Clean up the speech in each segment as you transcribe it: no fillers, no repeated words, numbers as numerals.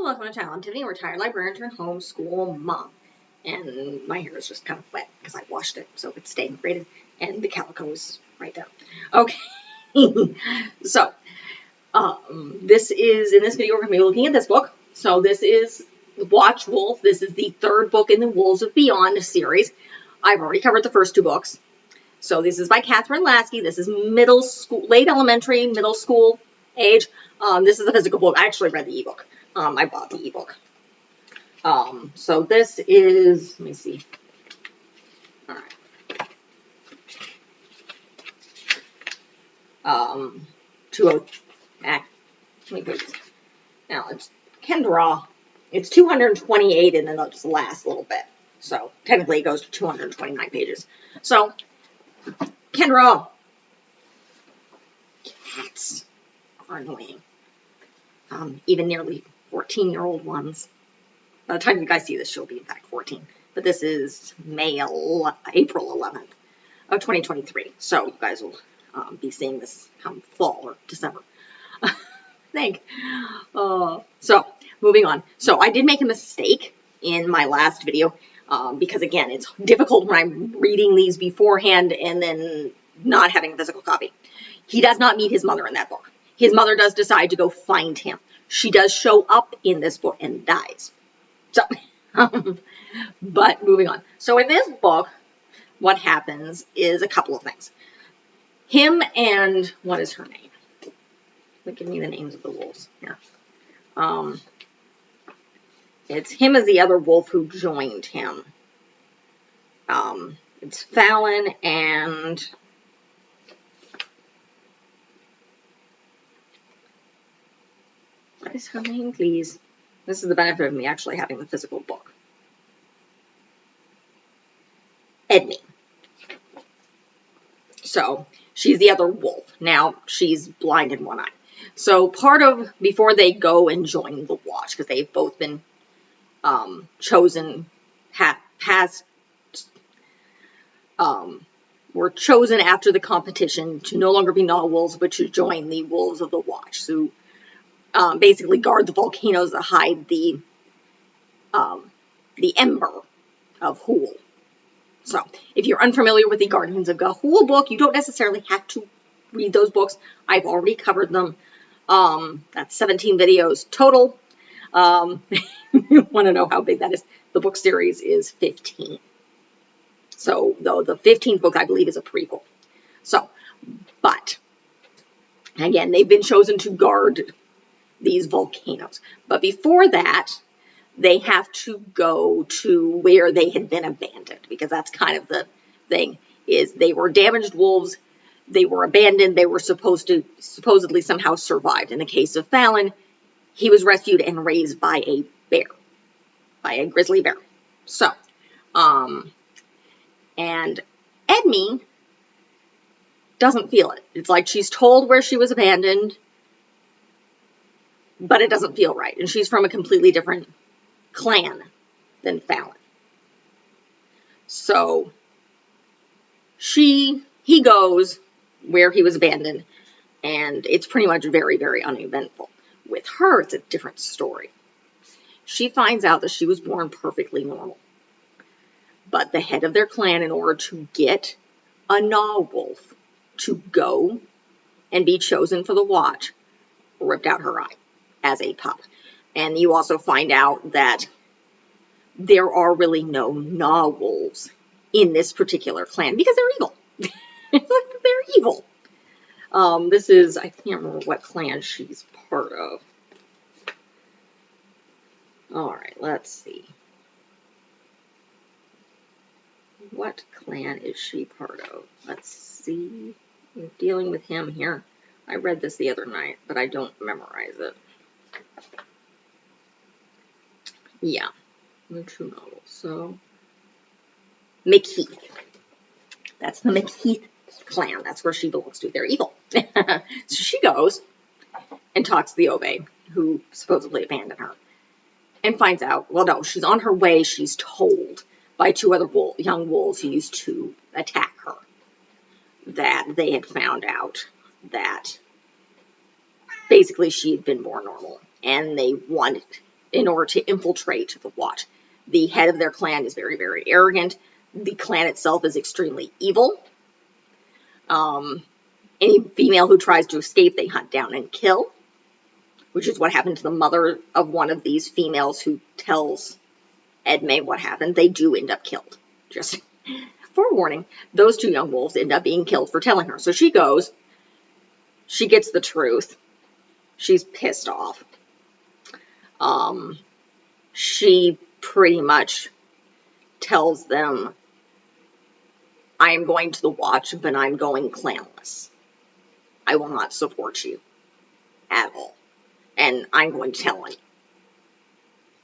welcome to my channel. I'm Tiffany, a retired librarian turned homeschool mom. And my hair is just kind of wet because I washed it, so it's staying braided. And the calico is right there. Okay. So, in this video, we're going to be looking at this book. So this is Watch Wolf. This is the third book in the Wolves of Beyond series. I've already covered the first two books. So this is by Kathryn Lasky. This is middle school, late elementary, middle school age. This is a physical book. I actually read the ebook. I bought the ebook. So this is, let me see. All right. 20, let me put this. Now it's Kendra. It's 228 and then it's the last little bit. So technically it goes to 229 pages. So Kendra. Cats are annoying. Even nearly 14-year-old ones. By the time you guys see this, she'll be in fact 14. But this is April 11th of 2023. So you guys will be seeing this come fall or December. I think. So moving on. So I did make a mistake in my last video because again, it's difficult when I'm reading these beforehand and then not having a physical copy. He does not meet his mother in that book. His mother does decide to go find him. She does show up in this book and dies. So, but moving on. So in this book, what happens is a couple of things. Him and, what is her name? Give me the names of the wolves here. It's him as the other wolf who joined him. It's Fallon and... What is her name, please? This is the benefit of me actually having the physical book. Edme. So, she's the other wolf. Now, she's blind in one eye. So, part of, before they go and join the Watch, because they've both been chosen, were chosen after the competition to no longer be wolves, but to join the Wolves of the Watch. So, basically guard the volcanoes that hide the ember of Hool. So, if you're unfamiliar with the Guardians of Ga'Hoole book, you don't necessarily have to read those books. I've already covered them. That's 17 videos total. You want to know how big that is? The book series is 15. So, though the 15th book, I believe, is a prequel. So, but, again, they've been chosen to guard these volcanoes. But before that, they have to go to where they had been abandoned, because that's kind of the thing, is they were damaged wolves, they were abandoned, they were supposedly somehow survived. In the case of Fallon, he was rescued and raised by a bear, by a grizzly bear. So, and Edme doesn't feel it. It's like she's told where she was abandoned, but it doesn't feel right. And she's from a completely different clan than Fallon. So he goes where he was abandoned, and it's pretty much very, very uneventful. With her, it's a different story. She finds out that she was born perfectly normal. But the head of their clan, in order to get a wolf to go and be chosen for the Watch, ripped out her eye as a pup. And you also find out that there are really no wolves in this particular clan because they're evil. They're evil. This is, I can't remember what clan she's part of. Alright, let's see. What clan is she part of? Let's see. I'm dealing with him here. I read this the other night, but I don't memorize it. Yeah, the true novel. So, McHeath. That's the McHeath clan. That's where she belongs to. They're evil. So she goes and talks to the Obey, who supposedly abandoned her, and finds out, well, no, she's on her way. She's told by two other young wolves who used to attack her that they had found out that basically she had been born normal, and they wanted in order to infiltrate the Watch. The head of their clan is very, very arrogant. The clan itself is extremely evil. Any female who tries to escape, they hunt down and kill, which is what happened to the mother of one of these females who tells Edme what happened. They do end up killed. Just forewarning, those two young wolves end up being killed for telling her. So she goes, she gets the truth. She's pissed off. She pretty much tells them, I am going to the Watch, but I'm going clanless. I will not support you at all. And I'm going to tell on you.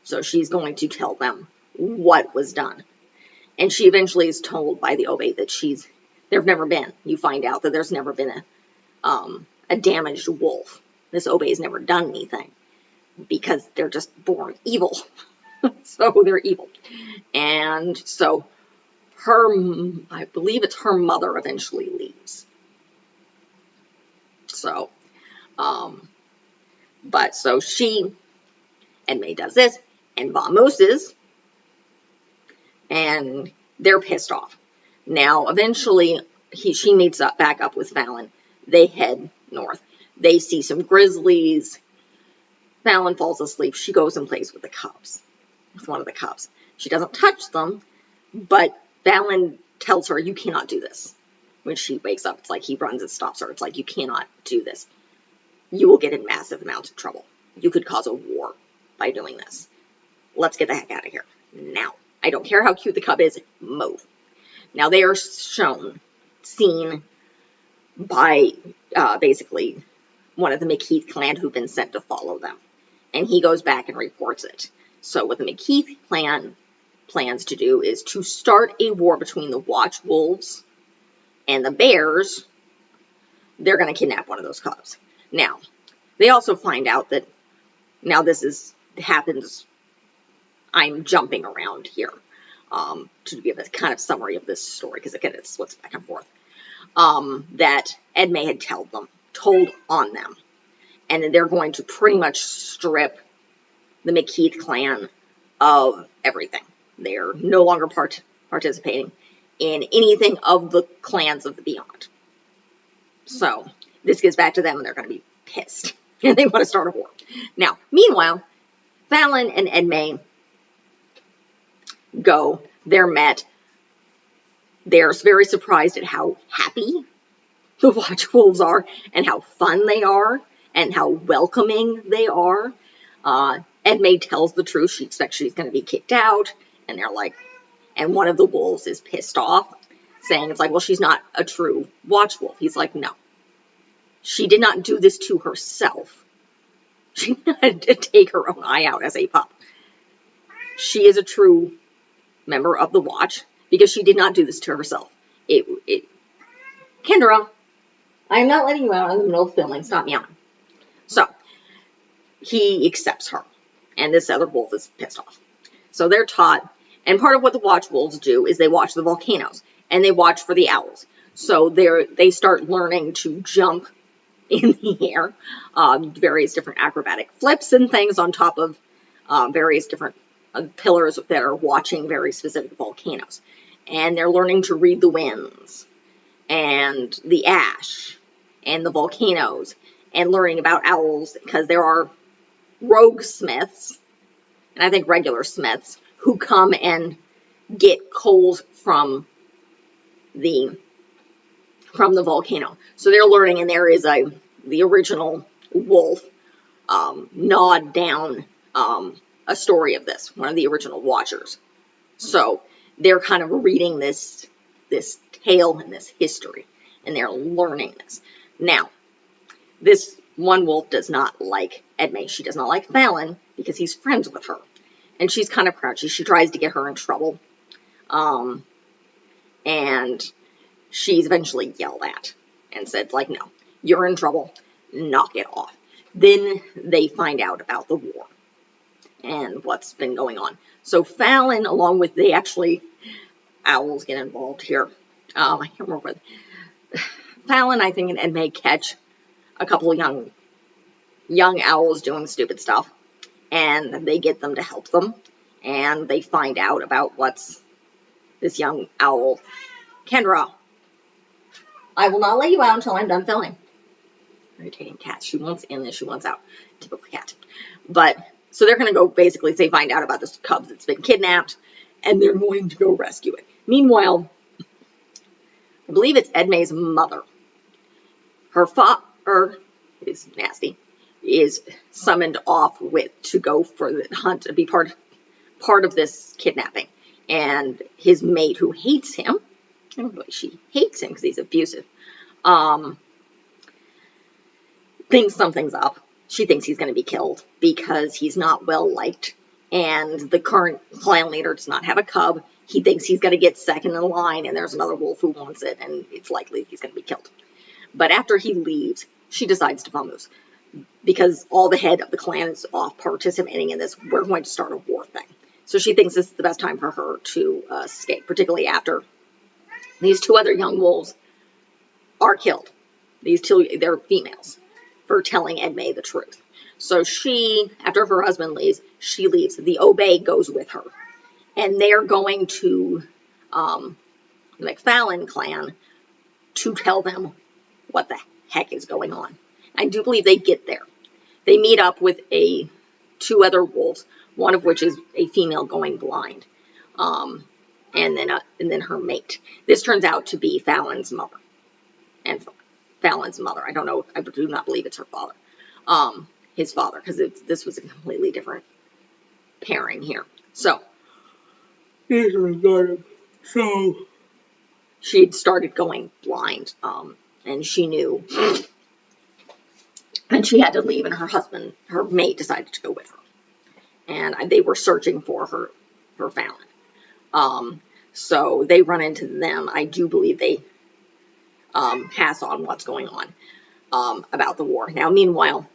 So she's going to tell them what was done. And she eventually is told by the Obe that there've never been, you find out that there's never been a damaged wolf. This Obe has never done anything because they're just born evil. So they're evil. And so I believe it's her mother eventually leaves. So, so Edme does this, and vamooses, and they're pissed off. Now, eventually, she meets back up with Fallon. They head north. They see some grizzlies. Fallon falls asleep. She goes and plays with the cubs, with one of the cubs. She doesn't touch them, but Fallon tells her, you cannot do this. When she wakes up, it's like he runs and stops her. It's like, you cannot do this. You will get in massive amounts of trouble. You could cause a war by doing this. Let's get the heck out of here. Now, I don't care how cute the cub is, move. Now, they are seen by basically one of the McKeith clan who've been sent to follow them. And he goes back and reports it. So what the McKeith clan plans to do is to start a war between the Watch wolves and the bears. They're going to kidnap one of those cubs. Now, they also find out that now this happens. I'm jumping around here to give a kind of summary of this story because again it splits back and forth. That Edme had told on them, and then they're going to pretty much strip the McKeith clan of everything. They're no longer participating in anything of the clans of the Beyond. So this gets back to them, and they're going to be pissed, and they want to start a war. Now, meanwhile, Fallon and Edme go. They're met. They're very surprised at how happy the Watch Wolves are, and how fun they are, and how welcoming they are. Edme tells the truth. She expects she's going to be kicked out, and they're like, and one of the wolves is pissed off, saying it's like, well, she's not a true Watch Wolf. He's like, no. She did not do this to herself. She had to take her own eye out as a pup. She is a true member of the Watch because she did not do this to herself. Kendra, I am not letting you out in the middle of filming. Stop meowing. So, he accepts her. And this other wolf is pissed off. So they're taught, and part of what the Watch Wolves do is they watch the volcanoes, and they watch for the owls. So they start learning to jump in the air, various different acrobatic flips and things on top of various different pillars that are watching very specific volcanoes. And they're learning to read the winds, and the ash, and the volcanoes, and learning about owls, because there are rogue smiths, and I think regular smiths, who come and get coals from the volcano. So they're learning, and there is the original wolf gnawed down a story of this, one of the original watchers. So they're kind of reading this tale and this history, and they're learning this. Now, this one wolf does not like Edme. She does not like Fallon because he's friends with her. And she's kind of grouchy. She tries to get her in trouble. And she's eventually yelled at and said, like, no, you're in trouble. Knock it off. Then they find out about the war and what's been going on. So Fallon, along with owls get involved here. I can't remember what. Fallon, I think, and Edme catch a couple of young owls doing stupid stuff. and they get them to help them, and they find out about what's this young owl. Kendra, I will not let you out until I'm done filming. Irritating cat. She wants in and she wants out. Typical cat. But, so they're going to go, basically, they find out about this cub that's been kidnapped, and they're going to go rescue it. Meanwhile, I believe it's Edme's mother. Her father is nasty, is summoned off to go for the hunt, to be part of this kidnapping. And his mate, who hates him, she hates him because he's abusive, thinks something's up. She thinks he's going to be killed because he's not well liked, and the current clan leader does not have a cub. He thinks he's going to get second in line, and there's another wolf who wants it, and it's likely he's going to be killed. But after he leaves, she decides to vamoose, because all the head of the clan is off participating in this. We're going to start a war thing. So she thinks this is the best time for her to escape, particularly after these two other young wolves are killed. These two, they're females, for telling Edme the truth. So she, after her husband leaves, she leaves. The Obey goes with her. And they're going to the McFallon clan to tell them what the heck is going on. I do believe they get there. They meet up with two other wolves, one of which is a female going blind, and then her mate. This turns out to be Fallon's mother. And Fallon's mother, I don't know, I do not believe it's her father. His father, because this was a completely different pairing here. So she'd started going blind, and she knew, and she had to leave, and her mate decided to go with her. And they were searching for Fallon. So they run into them. I do believe they pass on what's going on about the war. Now, meanwhile,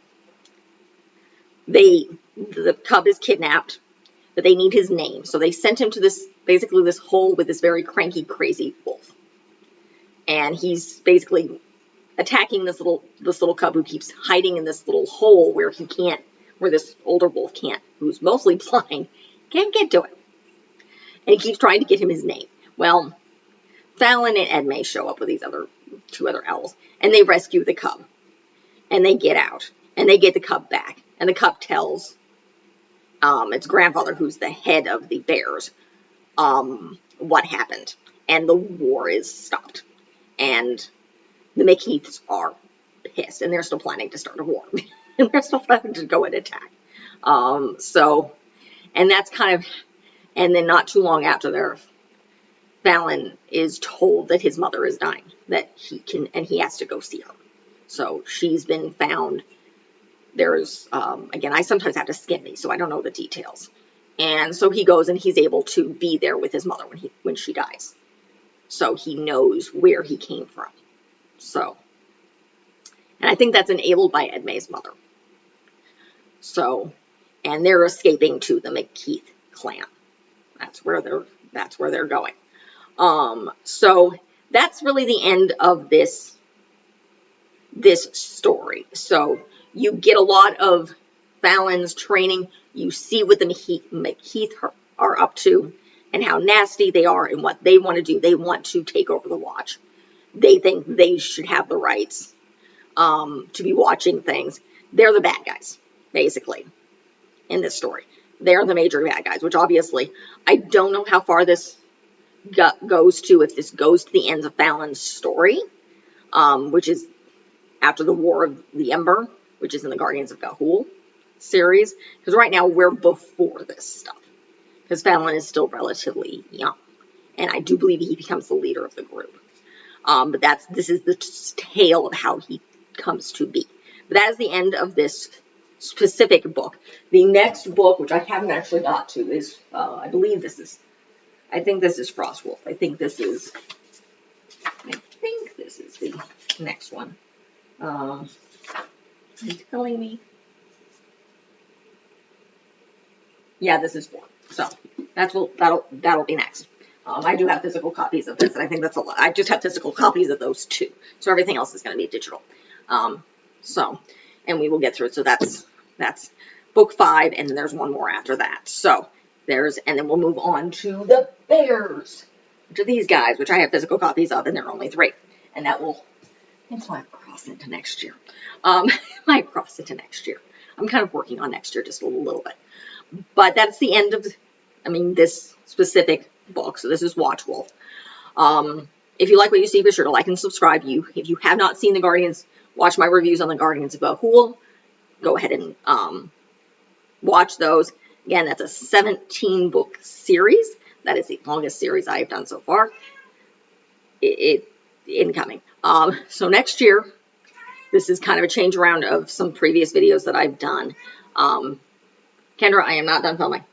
the cub is kidnapped, but they need his name. So they sent him to this hole with this very cranky, crazy wolf. And he's basically attacking this little cub who keeps hiding in this little hole where this older wolf who's mostly blind, can't get to it. And he keeps trying to get him his name. Well, Fallon and Edme show up with these two other owls, and they rescue the cub. And they get out, and they get the cub back. And the cub tells its grandfather, who's the head of the bears, what happened. And the war is stopped. And the McKeiths are pissed, and they're still planning to start a war. And they're still planning to go and attack. And that's kind of, and then not too long after Fallon is told that his mother is dying, that he has to go see her. So she's been found. There's, again, I sometimes have to skim these, so I don't know the details. And so he goes, and he's able to be there with his mother when she dies. So he knows where he came from. So, and I think that's enabled by Edme's mother. So, and they're escaping to the McKeith clan. That's where they're going. So that's really the end of this story. So you get a lot of Fallon's training. You see what the McKeith are up to and how nasty they are and what they want to do. They want to take over the watch. They think they should have the rights to be watching things. They're the bad guys, basically, in this story. They're the major bad guys, which obviously, I don't know how far this goes to, if this goes to the ends of Fallon's story, which is after the War of the Ember, which is in the Guardians of Ga'Hoole series. Because right now, we're before this stuff. Because Fallon is still relatively young. And I do believe he becomes the leader of the group. But this is the tale of how he comes to be. But that is the end of this specific book. The next book, which I haven't actually got to, is, I think this is Frostwolf. I think this is the next one. Are you telling me? Yeah, this is 4. So that'll be next. I do have physical copies of this, and I think that's a lot. I just have physical copies of those 2. So everything else is going to be digital. And we will get through it. So that's book book 5, and then there's one more after that. So and then we'll move on to the bears, which are these guys, which I have physical copies of, and there are only 3. And that will, that's why I cross into next year. I cross into next year. I'm kind of working on next year just a little bit. But that's the end of, this specific book. So this is Watch Wolf. If you like what you see, be sure to like and subscribe. If you have not seen the Guardians, watch my reviews on the Guardians of Ga'Hoole. Go ahead and watch those. Again, that's a 17-book series. That is the longest series I have done so far. Incoming. So next year, this is kind of a change around of some previous videos that I've done. Kendra, I am not done filming.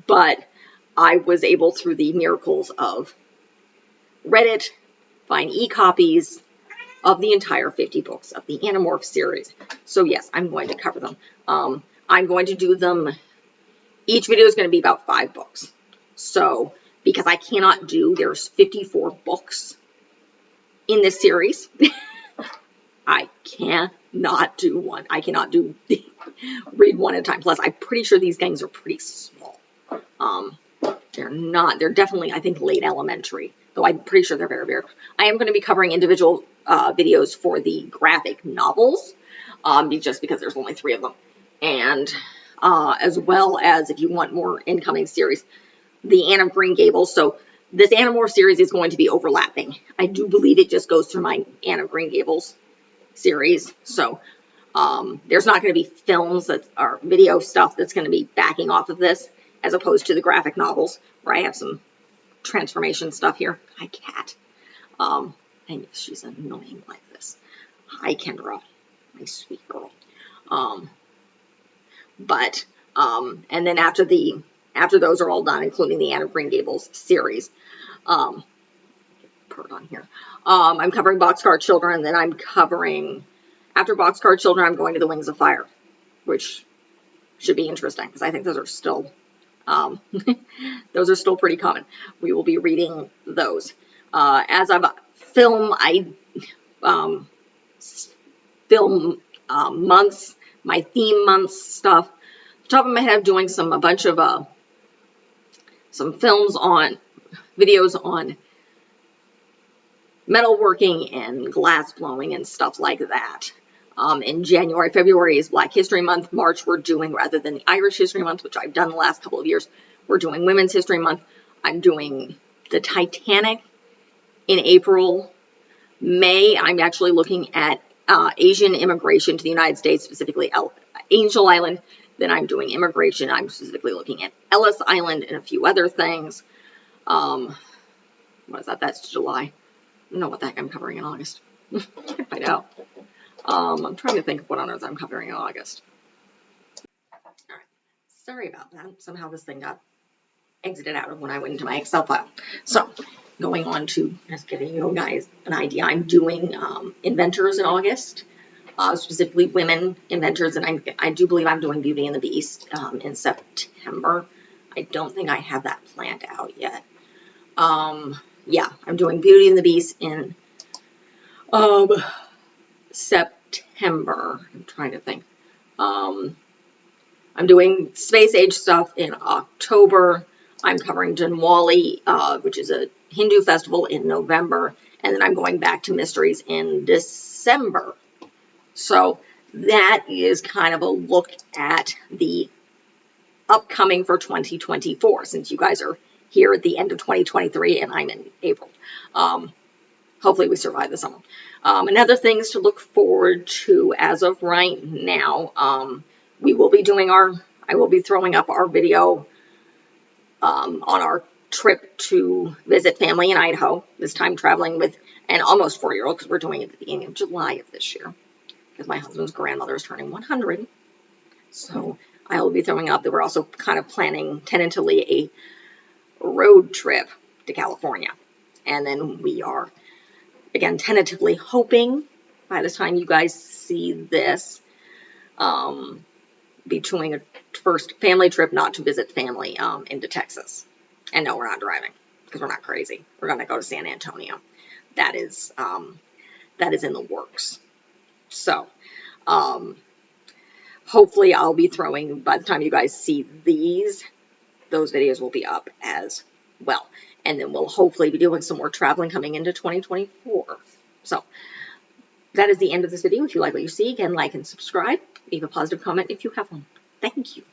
But I was able, through the miracles of Reddit, find e-copies of the entire 50 books of the Animorph series. So yes, I'm going to cover them. I'm going to do them, each video is going to be about 5 books. So, because I cannot there's 54 books in this series. I cannot do one. I cannot read one at a time. Plus, I'm pretty sure these things are pretty small. They're definitely, I think, late elementary, though I'm pretty sure they're very, very, I am going to be covering individual videos for the graphic novels, just because there's only 3 of them. And as well as, if you want more incoming series, the Anne of Green Gables. So this Animorph series is going to be overlapping. I do believe it just goes through my Anne of Green Gables series. So there's not going to be films or video stuff that's going to be backing off of this, as opposed to the graphic novels, where I have some transformation stuff here. Hi, cat. And yes, she's annoying like this. Hi, Kendra, my sweet girl. And then after those are all done, including the Anne of Green Gables series, put on here. I'm covering Boxcar Children, and then after Boxcar Children, I'm going to the Wings of Fire, which should be interesting, because I think those are still, pretty common. We will be reading those. As I've film months, my theme months stuff. Off the top of my head, I'm doing a bunch of some videos on metalworking and glass blowing and stuff like that. In January, February is Black History Month. March, we're doing, rather than the Irish History Month, which I've done the last couple of years, we're doing Women's History Month. I'm doing the Titanic in April. May, I'm actually looking at Asian immigration to the United States, specifically Angel Island. Then I'm doing immigration. I'm specifically looking at Ellis Island and a few other things. What is that? That's July. I don't know what the heck I'm covering in August. Can't find out. I'm trying to think of what on earth I'm covering in August. All right. Sorry about that. Somehow this thing got exited out of when I went into my Excel file. So, going on to just giving you guys an idea, I'm doing inventors in August, specifically women inventors, and I do believe I'm doing Beauty and the Beast in September. I don't think I have that planned out yet. Yeah, I'm doing Beauty and the Beast in September. I'm trying to think. I'm doing Space Age stuff in October. I'm covering Janwali, which is a Hindu festival, in November. And then I'm going back to Mysteries in December. So that is kind of a look at the upcoming for 2024, since you guys are here at the end of 2023 and I'm in April. Hopefully we survive the summer. And other things to look forward to as of right now, we will be doing I will be throwing up our video on our trip to visit family in Idaho, this time traveling with an almost 4-year-old, because we're doing it at the beginning of July of this year, because my husband's grandmother is turning 100. So I will be throwing up that we're also kind of planning tentatively a road trip to California. And then we are, again, tentatively hoping by the time you guys see this, be doing a first family trip, not to visit family, into Texas. And no, we're not driving, because we're not crazy. We're going to go to San Antonio. That is in the works. So, hopefully I'll be throwing, by the time you guys see these, those videos will be up as well. And then we'll hopefully be doing some more traveling coming into 2024. So that is the end of this video. If you like what you see, again, like and subscribe. Leave a positive comment if you have one. Thank you.